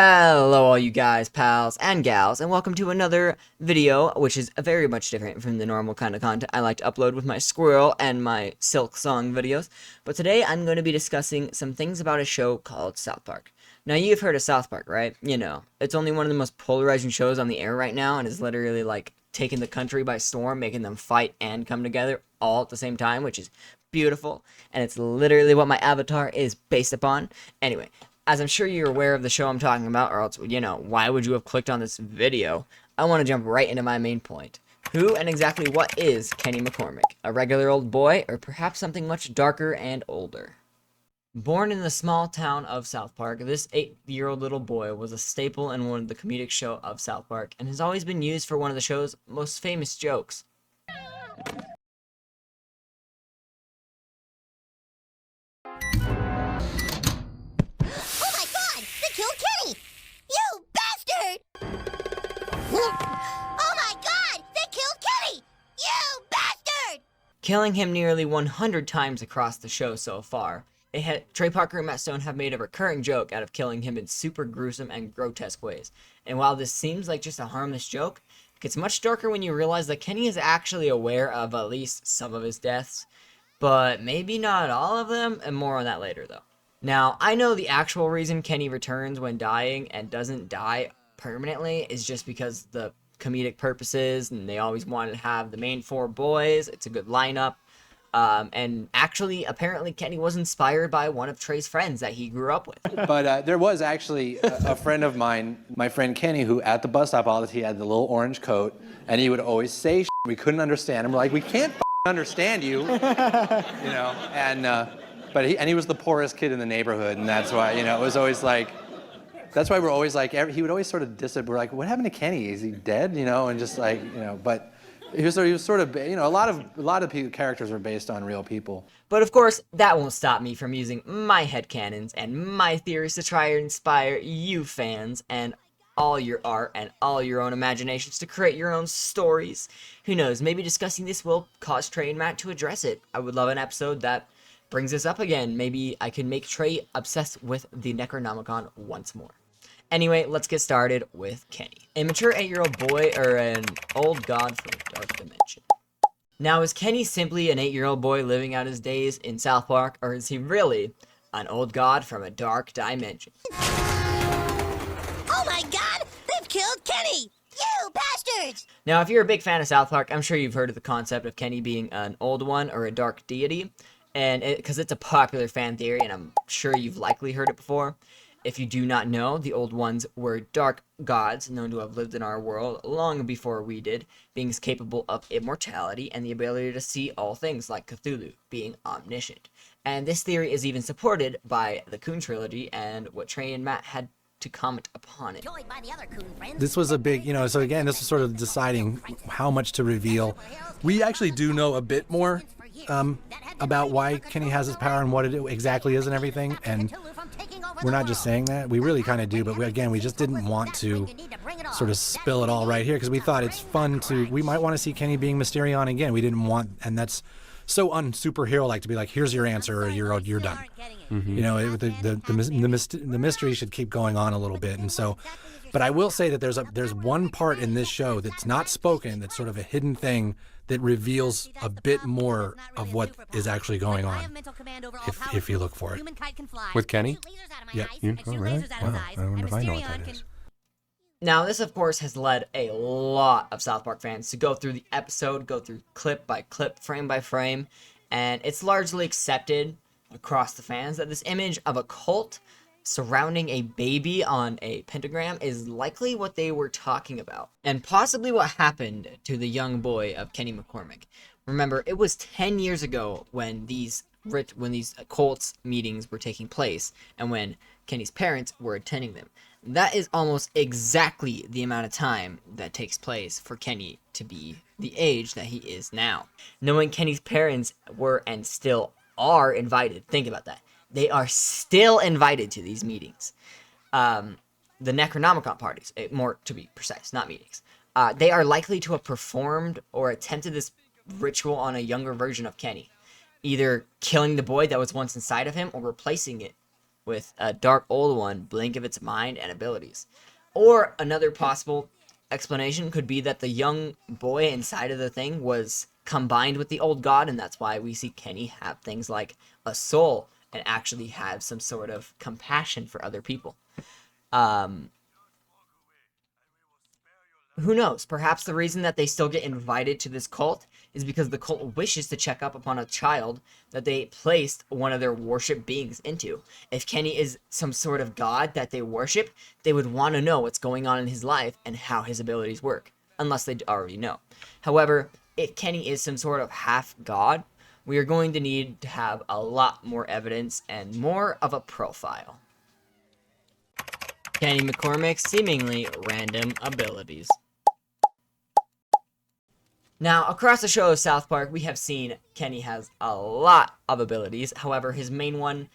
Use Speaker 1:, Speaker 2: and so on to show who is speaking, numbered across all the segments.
Speaker 1: Hello all you guys, pals, and gals, and welcome to another video, which is very much different from the normal kind of content I like to upload with my squirrel and my Silk Song videos. But today I'm going to be discussing some things about a show called South Park. Now you've heard of South Park, right? You know, it's only one of the most polarizing shows on the air right now, and is literally like taking the country by storm, making them fight and come together all at the same time, which is beautiful, and it's literally what my avatar is based upon. Anyway, as I'm sure you're aware of the show I'm talking about, or else, you know, why would you have clicked on this video? I want to jump right into my main point. Who and exactly what is Kenny McCormick? A regular old boy, or perhaps something much darker and older? Born in the small town of South Park, this 8-year-old little boy was a staple in one of the comedic show of South Park, and has always been used for one of the show's most famous jokes.
Speaker 2: Oh my god! They killed Kenny! You bastard!
Speaker 1: Killing him nearly 100 times across the show so far. Trey Parker and Matt Stone have made a recurring joke out of killing him in super gruesome and grotesque ways. And while this seems like just a harmless joke, it gets much darker when you realize that Kenny is actually aware of at least some of his deaths, but maybe not all of them, and more on that later though. Now, I know the actual reason Kenny returns when dying and doesn't die permanently is just because the comedic purposes, and they always wanted to have the main four boys. It's a good lineup. And actually, apparently, Kenny was inspired by one of Trey's friends that he grew up with.
Speaker 3: But there was actually a friend of mine, my friend Kenny, who at the bus stop, he had the little orange coat, and he would always say shit. We couldn't understand him. We're like, we can't understand you, you know. And but he was the poorest kid in the neighborhood, and that's why, you know, it was always like. That's why we're always like, he would always sort of diss it. We're like, what happened to Kenny? Is he dead? You know, and just like, you know, but he was sort of, you know, a lot of characters are based on real people.
Speaker 1: But of course, that won't stop me from using my headcanons and my theories to try and inspire you fans and all your art and all your own imaginations to create your own stories. Who knows, maybe discussing this will cause Trey and Matt to address it. I would love an episode that brings this up again. Maybe I can make Trey obsessed with the Necronomicon once more. Anyway, let's get started with Kenny. A mature 8-year-old boy, or an old god from a dark dimension. Now, is Kenny simply an 8-year-old boy living out his days in South Park, or is he really an old god from a dark dimension?
Speaker 2: Oh my god! They've killed Kenny! You bastards!
Speaker 1: Now, if you're a big fan of South Park, I'm sure you've heard of the concept of Kenny being an old one, or a dark deity, and because it's a popular fan theory, and I'm sure you've likely heard it before. If you do not know, the Old Ones were dark gods known to have lived in our world long before we did, beings capable of immortality and the ability to see all things, like Cthulhu, being omniscient. And this theory is even supported by the Coon trilogy and what Trey and Matt had to comment upon it.
Speaker 4: This was a big, you know, so again, this was sort of deciding how much to reveal. We actually do know a bit more about why Kenny has his power and what it exactly is and everything, and we're not just saying that. We really kind of do, but we just didn't want to sort of spill it all right here because we thought it's fun we might want to see Kenny being Mysterion again. We didn't want, and that's so un-superhero-like to be like, here's your answer, or you're done. Mm-hmm. You know, the mystery should keep going on a little bit, and so. But I will say that there's one part in this show that's not spoken, that's sort of a hidden thing that reveals a bit more of what is actually going on, if you look for it.
Speaker 5: With Kenny?
Speaker 4: Yeah.
Speaker 5: Oh, really? Wow. I wonder if I know what that is.
Speaker 1: Now, this, of course, has led a lot of South Park fans to go through the episode, go through clip by clip, frame by frame, and it's largely accepted across the fans that this image of a cult surrounding a baby on a pentagram is likely what they were talking about, and possibly what happened to the young boy of Kenny McCormick. Remember, it was 10 years ago when these cults meetings were taking place, and when Kenny's parents were attending them. That is almost exactly the amount of time that takes place for Kenny to be the age that he is now. Knowing Kenny's parents were and still are invited, think about that. They are still invited to these meetings. The Necronomicon parties, more to be precise, not meetings. They are likely to have performed or attempted this ritual on a younger version of Kenny. Either killing the boy that was once inside of him or replacing it with a dark old one blink of its mind and abilities. Or another possible explanation could be that the young boy inside of the thing was combined with the old god, and that's why we see Kenny have things like a soul and actually have some sort of compassion for other people. Who knows? Perhaps the reason that they still get invited to this cult is because the cult wishes to check up upon a child that they placed one of their worship beings into. If Kenny is some sort of god that they worship, they would want to know what's going on in his life and how his abilities work, unless they already know. However, if Kenny is some sort of half god, we are going to need to have a lot more evidence and more of a profile. Kenny McCormick's seemingly random abilities. Now, across the show of South Park, we have seen Kenny has a lot of abilities. However, his main one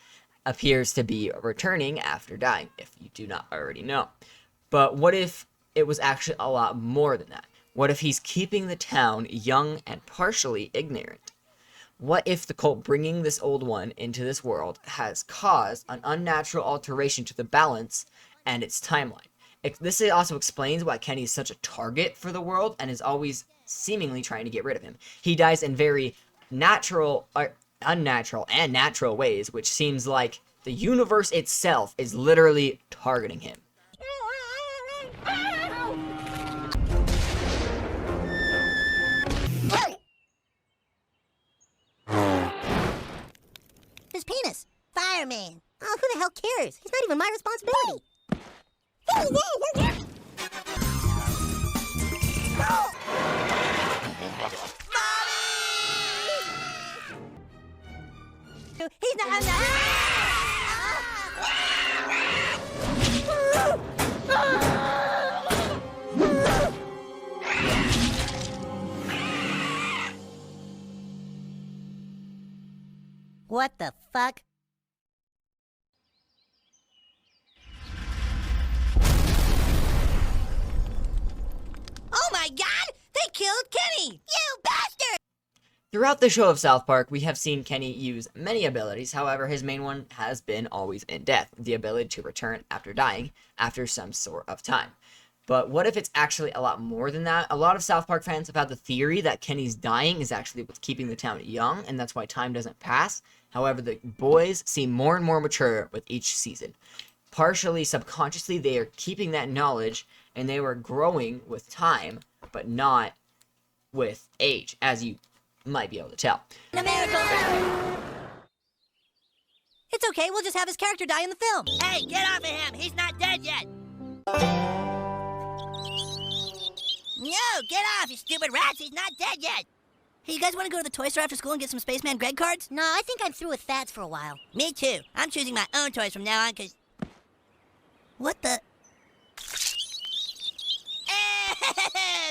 Speaker 1: appears to be returning after dying, if you do not already know. But what if it was actually a lot more than that? What if he's keeping the town young and partially ignorant? What if the cult bringing this old one into this world has caused an unnatural alteration to the balance and its timeline? This also explains why Kenny is such a target for the world and is always seemingly trying to get rid of him. He dies in very natural, unnatural, and natural ways, which seems like the universe itself is literally targeting him.
Speaker 2: His penis. Fireman. Oh, who the hell cares? He's not even my responsibility. He's not. What the fuck? Oh my god! They killed Kenny! You bastard!
Speaker 1: Throughout the show of South Park, we have seen Kenny use many abilities. However, his main one has been always in death, the ability to return after dying after some sort of time. But what if it's actually a lot more than that? A lot of South Park fans have had the theory that Kenny's dying is actually what's keeping the town young, and that's why time doesn't pass. However, the boys seem more and more mature with each season. Partially subconsciously, they are keeping that knowledge, and they were growing with time, but not with age, as you might be able to tell.
Speaker 2: A miracle! It's okay, we'll just have his character die in the film. Hey, get off of him! He's not dead yet! No, get off, you stupid rats! He's not dead yet! Hey, you guys want to go to the toy store after school and get some Spaceman Greg cards? No, I think I'm through with fads for a while. Me too. I'm choosing my own toys from now on, because... What the...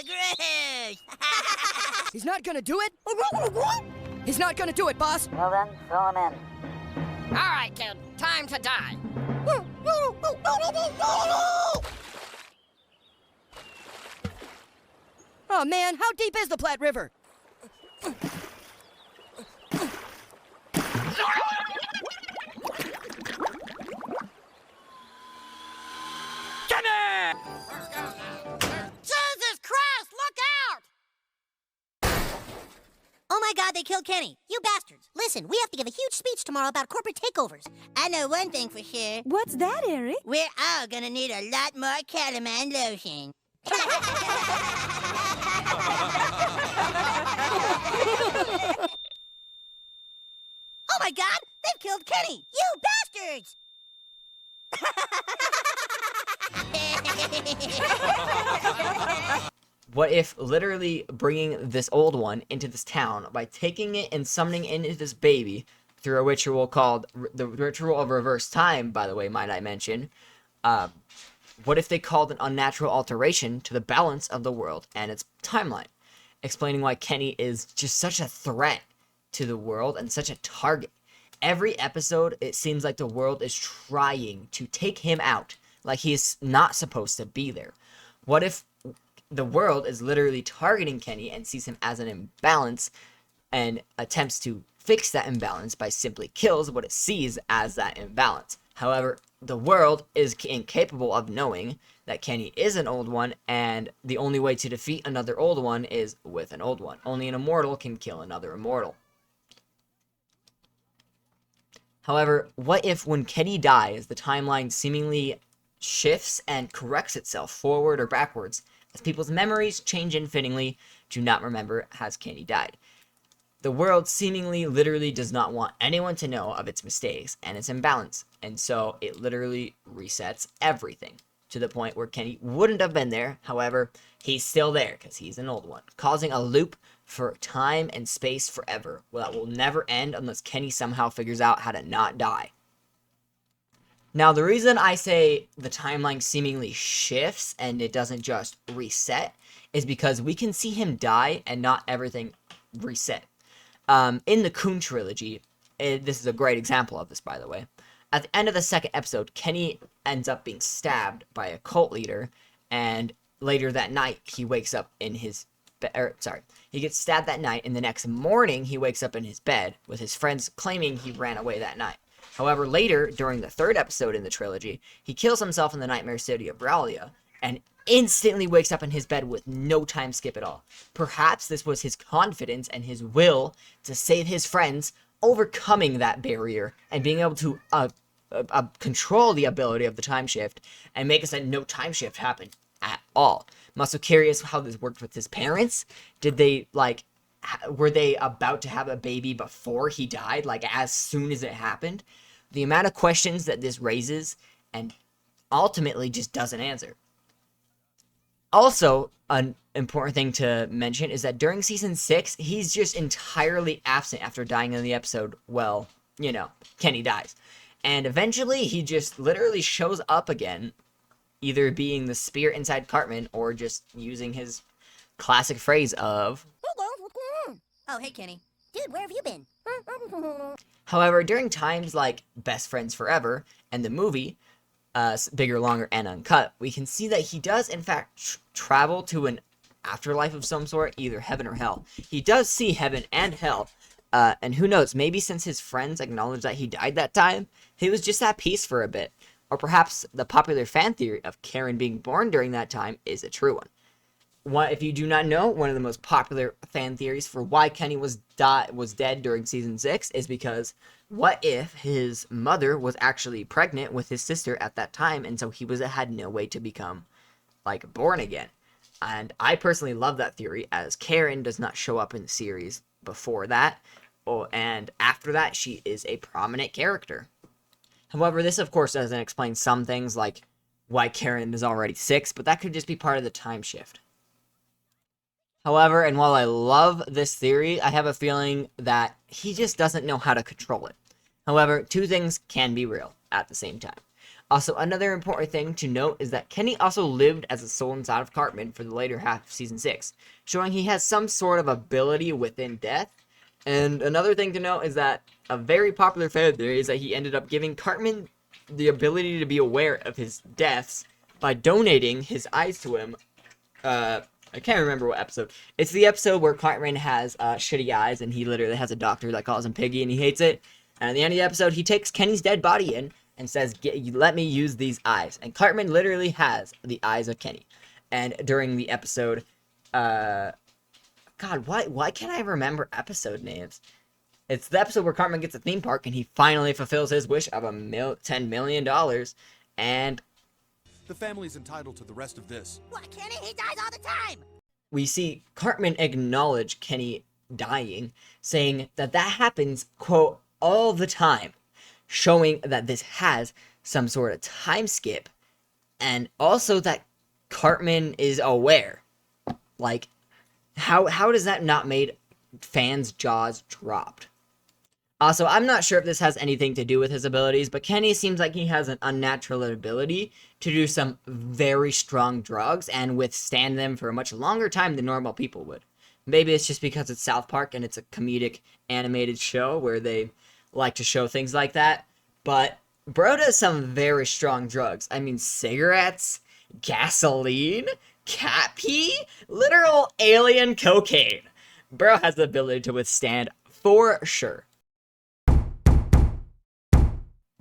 Speaker 2: Gross!
Speaker 6: He's not gonna do it? He's not gonna do it, boss!
Speaker 7: Well then, throw him in. All right, kid. Time to die.
Speaker 6: Oh man, how deep is the Platte River?
Speaker 2: Jesus Christ, look out! Oh my god, they killed Kenny. You bastards. Listen, we have to give a huge speech tomorrow about corporate takeovers. I know one thing for sure.
Speaker 8: What's that, Eric?
Speaker 2: We're all gonna need a lot more Calamine lotion. Oh my god, they've killed Kenny! You bastards!
Speaker 1: What if literally bringing this old one into this town by taking it and summoning it into this baby through a ritual called the Ritual of Reverse Time, by the way, might I mention, what if they called an unnatural alteration to the balance of the world and its timeline, explaining why Kenny is just such a threat to the world and such a target. Every episode, it seems like the world is trying to take him out, like he's not supposed to be there. What if the world is literally targeting Kenny and sees him as an imbalance and attempts to fix that imbalance by simply kills what it sees as that imbalance? However, the world is incapable of knowing that Kenny is an old one, and the only way to defeat another old one is with an old one. Only an immortal can kill another immortal. However, what if when Kenny dies, the timeline seemingly shifts and corrects itself forward or backwards, as people's memories change infinitely to not remember has Kenny died? The world seemingly literally does not want anyone to know of its mistakes and its imbalance, and so it literally resets everything to the point where Kenny wouldn't have been there. However, he's still there because he's an old one, causing a loop for time and space forever that will never end unless Kenny somehow figures out how to not die. Now, the reason I say the timeline seemingly shifts and it doesn't just reset is because we can see him die and not everything reset. In the Coon trilogy, this is a great example of this, by the way. At the end of the second episode, Kenny ends up being stabbed by a cult leader, and later that night, he wakes up in his he gets stabbed that night, and the next morning, he wakes up in his bed with his friends claiming he ran away that night. However, later, during the third episode in the trilogy, he kills himself in the nightmare city of Braulio, and instantly wakes up in his bed with no time skip at all. Perhaps this was his confidence and his will to save his friends, overcoming that barrier and being able to control the ability of the time shift and make it so no time shift happen at all. I'm also curious how this worked with his parents. Did they, like, were they about to have a baby before he died, like as soon as it happened? The amount of questions that this raises and ultimately just doesn't answer. Also, an important thing to mention is that during season 6, he's just entirely absent after dying in the episode. Well, you know, Kenny dies. And eventually, he just literally shows up again, either being the spirit inside Cartman or just using his classic phrase of,
Speaker 2: Oh, hey, Kenny. Dude, where have you been?
Speaker 1: However, during times like Best Friends Forever and the movie, Bigger, Longer, and Uncut, we can see that he does, in fact, travel to an afterlife of some sort, either heaven or hell. He does see heaven and hell, and who knows, maybe since his friends acknowledged that he died that time, he was just at peace for a bit. Or perhaps the popular fan theory of Karen being born during that time is a true one. If you do not know, one of the most popular fan theories for why Kenny was dead during season 6 is because what if his mother was actually pregnant with his sister at that time, and so he had no way to become, like, born again. And I personally love that theory, as Karen does not show up in the series before that, and after that, she is a prominent character. However, this of course doesn't explain some things, like why Karen is already 6, but that could just be part of the time shift. However, and while I love this theory, I have a feeling that he just doesn't know how to control it. However, two things can be real at the same time. Also, another important thing to note is that Kenny also lived as a soul inside of Cartman for the later half of season 6, showing he has some sort of ability within death. And another thing to note is that a very popular fan theory is that he ended up giving Cartman the ability to be aware of his deaths by donating his eyes to him. I can't remember what episode. It's the episode where Cartman has shitty eyes, and he literally has a doctor that calls him Piggy, and he hates it. And at the end of the episode, he takes Kenny's dead body in and says, let me use these eyes. And Cartman literally has the eyes of Kenny. And during the episode, God, why can't I remember episode names? It's the episode where Cartman gets a theme park, and he finally fulfills his wish of $10 million. And
Speaker 8: the family's entitled to the rest of this.
Speaker 2: What, Kenny? He dies all the time!
Speaker 1: We see Cartman acknowledge Kenny dying, saying that happens, quote, all the time, showing that this has some sort of time skip, and also that Cartman is aware. Like, how does that not made fans' jaws dropped? Also, I'm not sure if this has anything to do with his abilities, but Kenny seems like he has an unnatural ability to do some very strong drugs and withstand them for a much longer time than normal people would. Maybe it's just because it's South Park and it's a comedic animated show where they like to show things like that, but bro does some very strong drugs. I mean, cigarettes, gasoline, cat pee, literal alien cocaine. Bro has the ability to withstand for sure.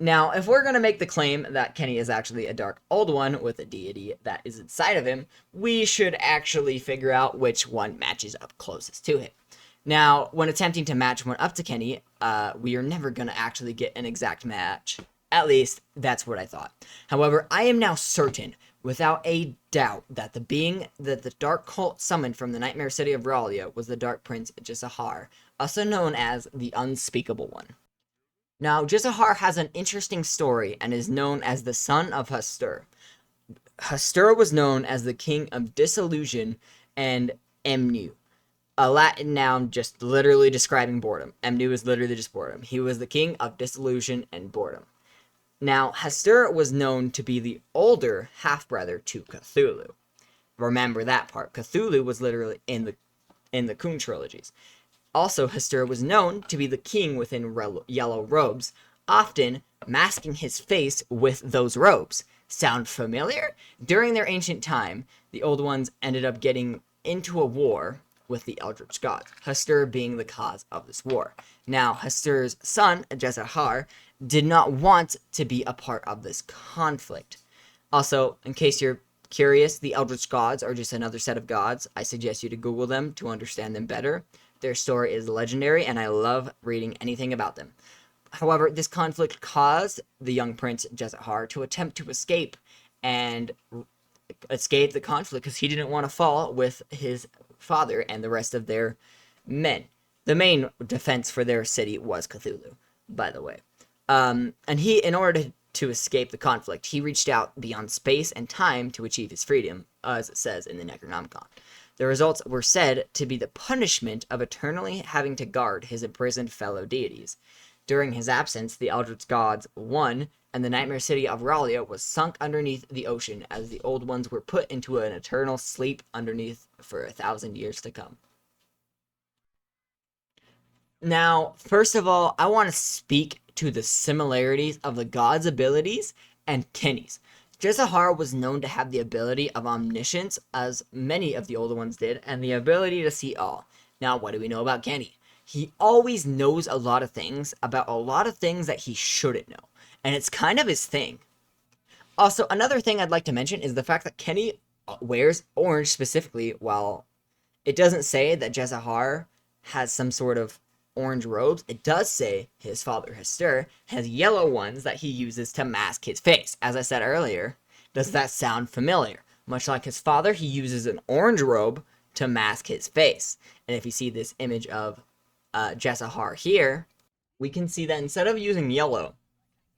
Speaker 1: Now, if we're going to make the claim that Kenny is actually a dark old one with a deity that is inside of him, we should actually figure out which one matches up closest to him. Now, when attempting to match one up to Kenny, we are never going to actually get an exact match. At least, that's what I thought. However, I am now certain, without a doubt, that the being that the dark cult summoned from the nightmare city of Ralia was the Dark Prince Jisahar, also known as the Unspeakable One. Now, Jisahar has an interesting story and is known as the son of Hastur. Hastur was known as the king of disillusion and Emnu, a Latin noun just literally describing boredom. Emnu is literally just boredom. He was the king of disillusion and boredom. Now, Hastur was known to be the older half-brother to Cthulhu. Remember that part. Cthulhu was literally in the Kun trilogies. Also, Hastur was known to be the king within yellow robes, often masking his face with those robes. Sound familiar? During their ancient time, the Old Ones ended up getting into a war with the Eldritch gods, Hastur being the cause of this war. Now, Hastur's son, Jezahar, did not want to be a part of this conflict. Also, in case you're curious, the Eldritch gods are just another set of gods. I suggest you to Google them to understand them better. Their story is legendary, and I love reading anything about them. However, this conflict caused the young prince, Jezahar, to attempt to escape the conflict because he didn't want to fall with his father and the rest of their men. The main defense for their city was Cthulhu, by the way. And he, in order to escape the conflict, he reached out beyond space and time to achieve his freedom, as it says in the Necronomicon. The results were said to be the punishment of eternally having to guard his imprisoned fellow deities. During his absence, the Eldritch gods won, and the nightmare city of Ralia was sunk underneath the ocean as the Old Ones were put into an eternal sleep underneath for 1,000 years to come. Now, first of all, I want to speak to the similarities of the gods' abilities and Kenny's. Jezahar was known to have the ability of omniscience, as many of the older ones did, and the ability to see all. Now, what do we know about Kenny? He always knows a lot of things about a lot of things that he shouldn't know, and it's kind of his thing. Also, another thing I'd like to mention is the fact that Kenny wears orange specifically, while it doesn't say that Jezahar has some sort of orange robes. It does say his father, Hastur, has yellow ones that he uses to mask his face. As I said earlier, does that sound familiar? Much like his father, he uses an orange robe to mask his face. And if you see this image of Jezahar here, we can see that instead of using yellow,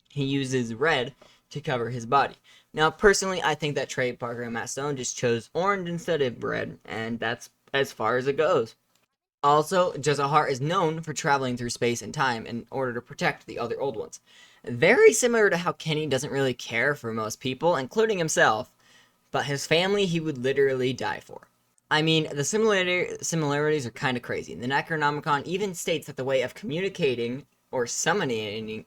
Speaker 1: he uses red to cover his body. Now, personally, I think that Trey Parker and Matt Stone just chose orange instead of red, and that's as far as it goes. Also, Jezahar is known for traveling through space and time in order to protect the other Old Ones. Very similar to how Kenny doesn't really care for most people, including himself, but his family he would literally die for. I mean, the similarities are kind of crazy. The Necronomicon even states that the way of communicating or summoning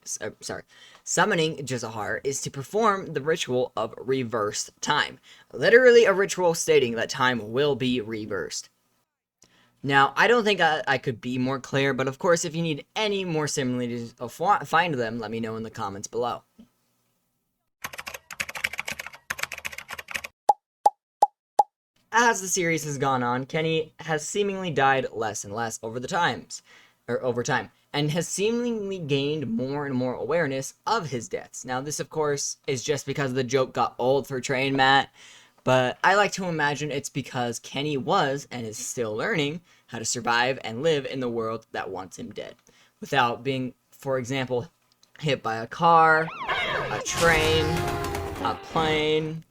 Speaker 1: Jezahar is to perform the ritual of reversed time. Literally a ritual stating that time will be reversed. Now, I don't think I could be more clear, but of course, if you need any more similarities or find them, let me know in the comments below. As the series has gone on, Kenny has seemingly died less and less over time, and has seemingly gained more and more awareness of his deaths. Now, this, of course, is just because the joke got old for Trey and Matt, but I like to imagine it's because Kenny was, and is still learning, how to survive and live in the world that wants him dead, without being, for example, hit by a car, a train, a plane,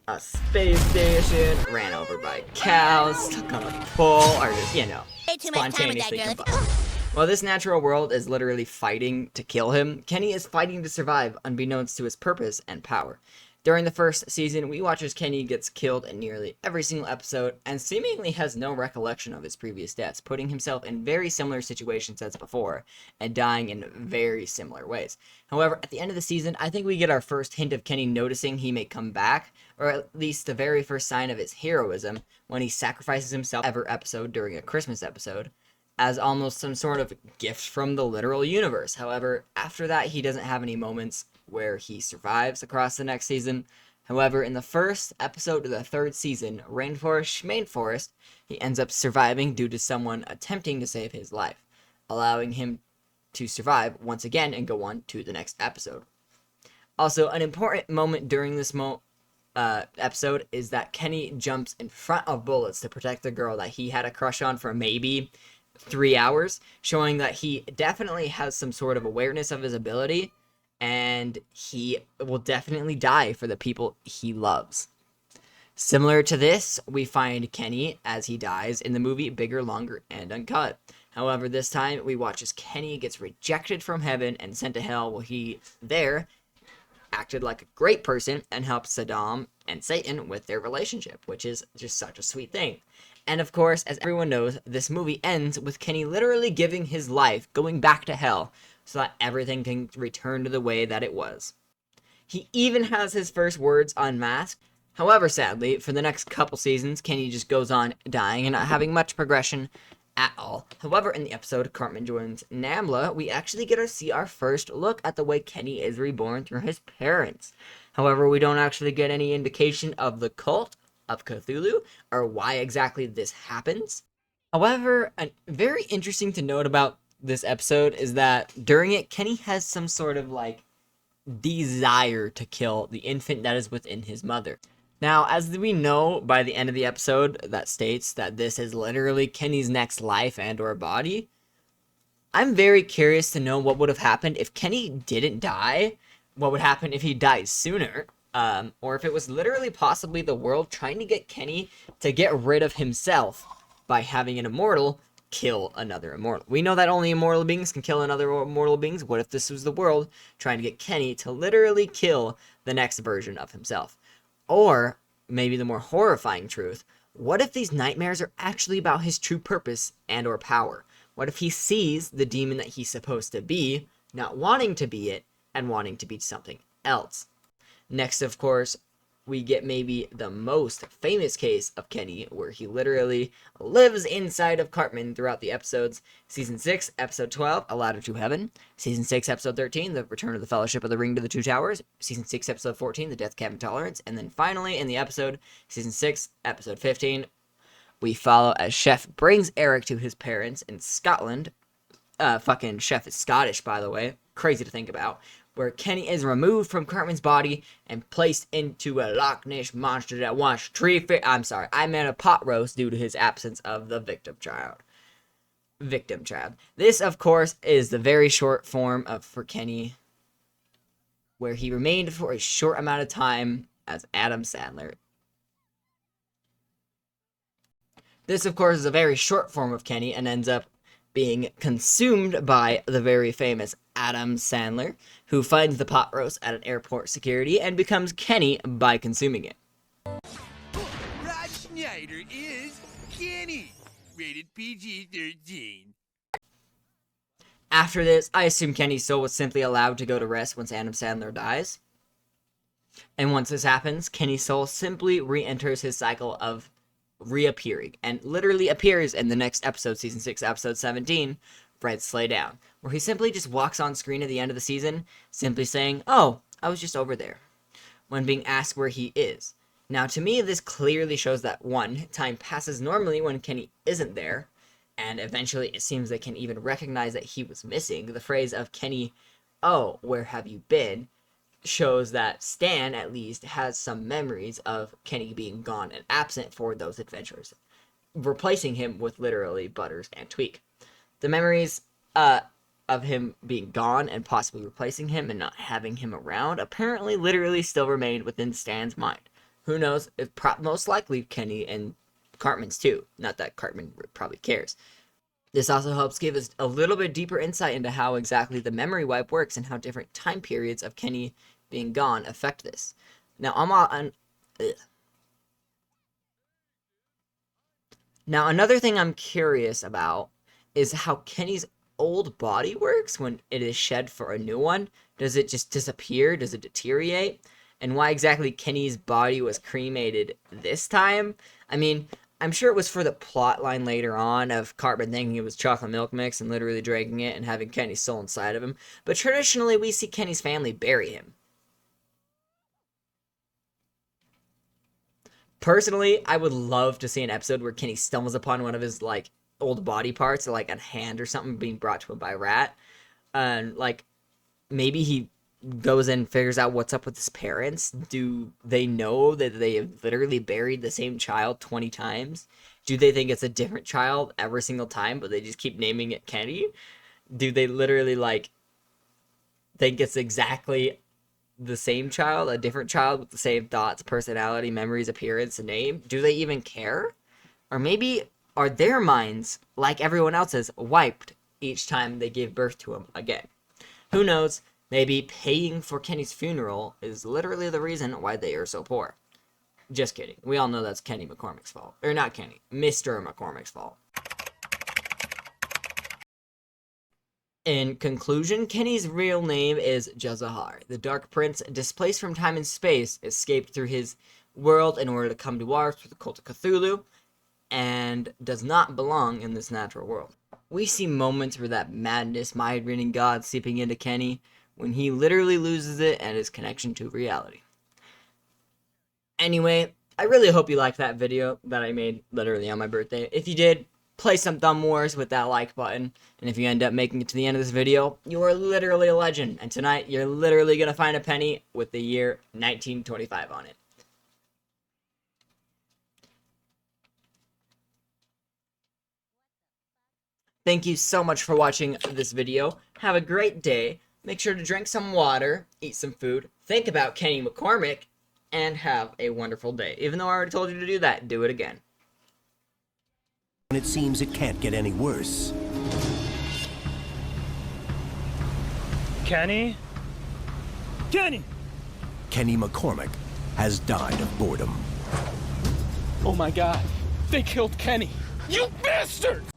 Speaker 1: a space station, ran over by cows, stuck on a pole, or just, spontaneously combust. While this natural world is literally fighting to kill him, Kenny is fighting to survive unbeknownst to his purpose and power. During the first season, we watch as Kenny gets killed in nearly every single episode, and seemingly has no recollection of his previous deaths, putting himself in very similar situations as before, and dying in very similar ways. However, at the end of the season, I think we get our first hint of Kenny noticing he may come back, or at least the very first sign of his heroism, when he sacrifices himself every episode during a Christmas episode. as almost some sort of gift from the literal universe. However, after that, he doesn't have any moments where he survives across the next season. However, in the first episode of the third season, Rainforest Schmainforest, he ends up surviving due to someone attempting to save his life, allowing him to survive once again and go on to the next episode. Also, an important moment during this episode is that Kenny jumps in front of bullets to protect the girl that he had a crush on for maybe 3 hours, showing that he definitely has some sort of awareness of his ability, and he will definitely die for the people he loves. Similar to this, we find Kenny as he dies in the movie Bigger, Longer, and Uncut. However, this time we watch as Kenny gets rejected from heaven and sent to hell, while he there acted like a great person and helped Saddam and Satan with their relationship, which is just such a sweet thing. And of course, as everyone knows, this movie ends with Kenny literally giving his life, going back to hell, so that everything can return to the way that it was. He even has his first words unmasked. However, sadly, for the next couple seasons, Kenny just goes on dying and not having much progression at all. However, in the episode Cartman Joins Namla, we actually get to see our first look at the way Kenny is reborn through his parents. However, we don't actually get any indication of the cult of Cthulhu or why exactly this happens. However, very interesting to note about this episode is that during it, Kenny has some sort of like desire to kill the infant that is within his mother. Now, as we know by the end of the episode that states that this is literally Kenny's next life and or body, I'm very curious to know what would have happened if Kenny didn't die, what would happen if he died sooner, or if it was literally possibly the world trying to get Kenny to get rid of himself by having an immortal kill another immortal. We know that only immortal beings can kill another immortal beings. What if this was the world trying to get Kenny to literally kill the next version of himself? Or, maybe the more horrifying truth, what if these nightmares are actually about his true purpose and or power? What if he sees the demon that he's supposed to be, not wanting to be it, and wanting to be something else? Next, of course, we get maybe the most famous case of Kenny, where he literally lives inside of Cartman throughout the episodes. Season 6, Episode 12, A Ladder to Heaven. Season 6, Episode 13, The Return of the Fellowship of the Ring to the Two Towers. Season 6, Episode 14, The Death Cab Intolerance. And then finally, in the episode, Season 6, Episode 15, we follow as Chef brings Eric to his parents in Scotland. Fucking Chef is Scottish, by the way. Crazy to think about. Where Kenny is removed from Cartman's body and placed into a Loch Ness monster that wants I meant a pot roast due to his absence of the victim child. This, of course, is the very short form for Kenny, where he remained for a short amount of time as Adam Sandler. This, of course, is a very short form of Kenny and ends up being consumed by the very famous Adam Sandler, who finds the pot roast at an airport security and becomes Kenny by consuming it.
Speaker 9: Rob Schneider is Kenny, rated PG-13.
Speaker 1: After this, I assume Kenny's soul was simply allowed to go to rest once Adam Sandler dies. And once this happens, Kenny's soul simply re-enters his cycle of reappearing, and literally appears in the next episode, Season 6, Episode 17, Red Sleigh Down, where he simply just walks on screen at the end of the season, simply saying, "Oh, I was just over there," when being asked where he is. Now, to me, this clearly shows that, one, time passes normally when Kenny isn't there, and eventually it seems they can even recognize that he was missing. The phrase of Kenny, "Oh, where have you been?" shows that Stan, at least, has some memories of Kenny being gone and absent for those adventures, replacing him with literally Butters and Tweak. The memories of him being gone and possibly replacing him and not having him around apparently literally still remained within Stan's mind. Who knows, if most likely Kenny and Cartman's too. Not that Cartman probably cares. This also helps give us a little bit deeper insight into how exactly the memory wipe works and how different time periods of Kenny being gone affect this. Now, Now, another thing I'm curious about is how Kenny's old body works when it is shed for a new one. Does it just disappear? Does it deteriorate? And why exactly Kenny's body was cremated this time? I mean, I'm sure it was for the plot line later on of Cartman thinking it was chocolate milk mix and literally drinking it and having Kenny's soul inside of him. But traditionally, we see Kenny's family bury him. Personally, I would love to see an episode where Kenny stumbles upon one of his, like, old body parts, or, like, a hand or something being brought to him by a rat. And, like, maybe he goes in and figures out what's up with his parents. Do they know that they have literally buried the same child 20 times? Do they think it's a different child every single time, but they just keep naming it Kenny? Do they literally, like, think it's exactly the same child, a different child with the same thoughts, personality, memories, appearance, and name? Do they even care? Or maybe are their minds, like everyone else's, wiped each time they give birth to him again? Who knows? Maybe paying for Kenny's funeral is literally the reason why they are so poor. Just kidding. We all know that's Kenny McCormick's fault. Or not Kenny, Mr. McCormick's fault. In conclusion, Kenny's real name is Jazahar. The Dark Prince, displaced from time and space, escaped through his world in order to come to ours through the cult of Cthulhu, and does not belong in this natural world. We see moments where that madness, mind-reading God seeping into Kenny, when he literally loses it and his connection to reality. Anyway, I really hope you liked that video that I made literally on my birthday. If you did, play some thumb wars with that like button. And if you end up making it to the end of this video, you are literally a legend. And tonight, you're literally going to find a penny with the year 1925 on it. Thank you so much for watching this video. Have a great day. Make sure to drink some water, eat some food, think about Kenny McCormick, and have a wonderful day. Even though I already told you to do that, do it again.
Speaker 10: It seems it can't get any worse.
Speaker 11: Kenny? Kenny!
Speaker 10: Kenny McCormick has died of boredom.
Speaker 11: Oh my God, they killed Kenny. You bastards!